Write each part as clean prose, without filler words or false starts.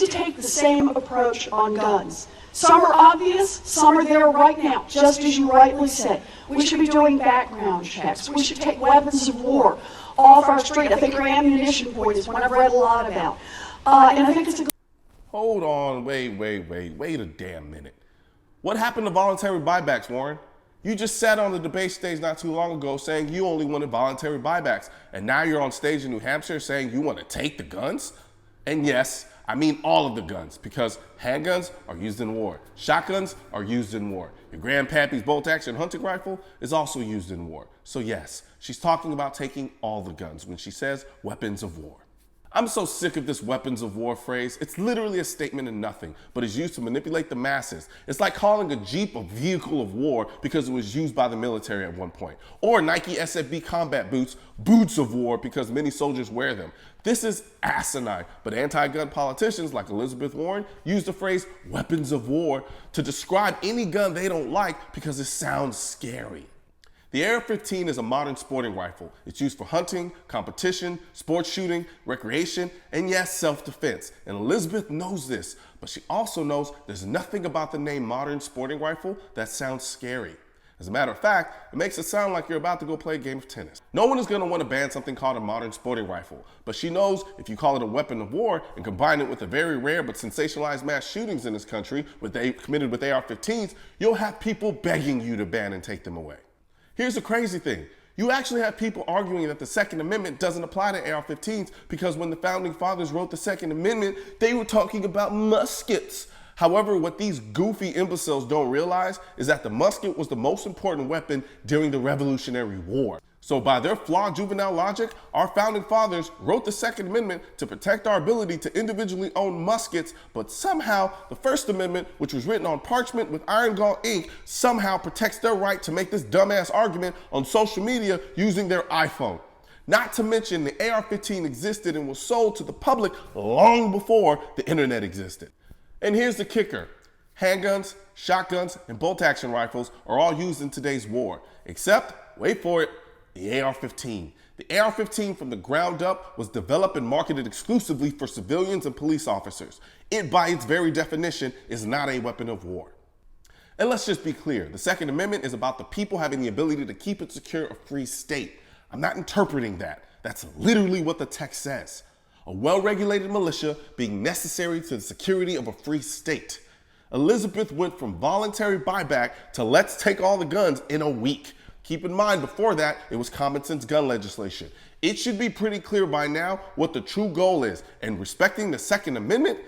to take the same approach on guns. Some are obvious, some are there right now, just as you rightly said. We should be doing background checks. We should take weapons of war off our street. I think your ammunition point is one I've read a lot about. And I think it's a good... Hold on, wait a damn minute. What happened to voluntary buybacks, Warren? You just sat on the debate stage not too long ago saying you only wanted voluntary buybacks, and now you're on stage in New Hampshire saying you want to take the guns? And yes, I mean all of the guns, because handguns are used in war. Shotguns are used in war. Your grandpappy's bolt-action hunting rifle is also used in war. So yes, she's talking about taking all the guns when she says weapons of war. I'm so sick of this weapons of war phrase. It's literally a statement of nothing, but it's used to manipulate the masses. It's like calling a Jeep a vehicle of war because it was used by the military at one point. Or Nike SFB Combat Boots, boots of war because many soldiers wear them. This is asinine, but anti-gun politicians like Elizabeth Warren use the phrase weapons of war to describe any gun they don't like because it sounds scary. The AR-15 is a modern sporting rifle. It's used for hunting, competition, sports shooting, recreation, and yes, self-defense. And Elizabeth knows this, but she also knows there's nothing about the name modern sporting rifle that sounds scary. As a matter of fact, it makes it sound like you're about to go play a game of tennis. No one is going to want to ban something called a modern sporting rifle, but she knows if you call it a weapon of war and combine it with the very rare but sensationalized mass shootings in this country committed with AR-15s, you'll have people begging you to ban and take them away. Here's the crazy thing. You actually have people arguing that the Second Amendment doesn't apply to AR-15s because when the Founding Fathers wrote the Second Amendment, they were talking about muskets. However, what these goofy imbeciles don't realize is that the musket was the most important weapon during the Revolutionary War. So by their flawed juvenile logic, our Founding Fathers wrote the Second Amendment to protect our ability to individually own muskets, but somehow the First Amendment, which was written on parchment with iron gall ink, somehow protects their right to make this dumbass argument on social media using their iPhone. Not to mention the AR-15 existed and was sold to the public long before the internet existed. And here's the kicker. Handguns, shotguns, and bolt-action rifles are all used in today's war, except, wait for it, the AR-15. The AR-15 from the ground up was developed and marketed exclusively for civilians and police officers. It, by its very definition, is not a weapon of war. And let's just be clear, the Second Amendment is about the people having the ability to keep and secure a free state. I'm not interpreting that. That's literally what the text says. A well-regulated militia being necessary to the security of a free state. Elizabeth went from voluntary buyback to let's take all the guns in a week. Keep in mind, before that, it was common sense gun legislation. It should be pretty clear by now what the true goal is, and respecting the Second Amendment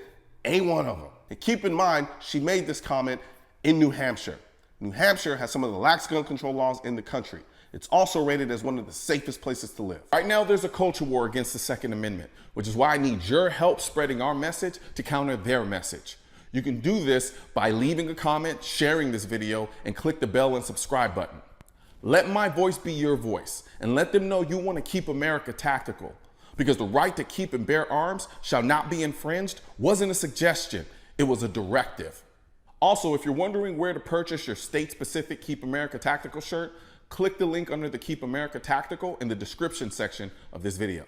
ain't one of them. And keep in mind, she made this comment in New Hampshire. New Hampshire has some of the lax gun control laws in the country. It's also rated as one of the safest places to live. Right now, there's a culture war against the Second Amendment, which is why I need your help spreading our message to counter their message. You can do this by leaving a comment, sharing this video, and click the bell and subscribe button. Let my voice be your voice, and let them know you want to keep America tactical. Because the right to keep and bear arms shall not be infringed wasn't a suggestion, it was a directive. Also, if you're wondering where to purchase your state-specific Keep America Tactical shirt, click the link under the Keep America Tactical in the description section of this video.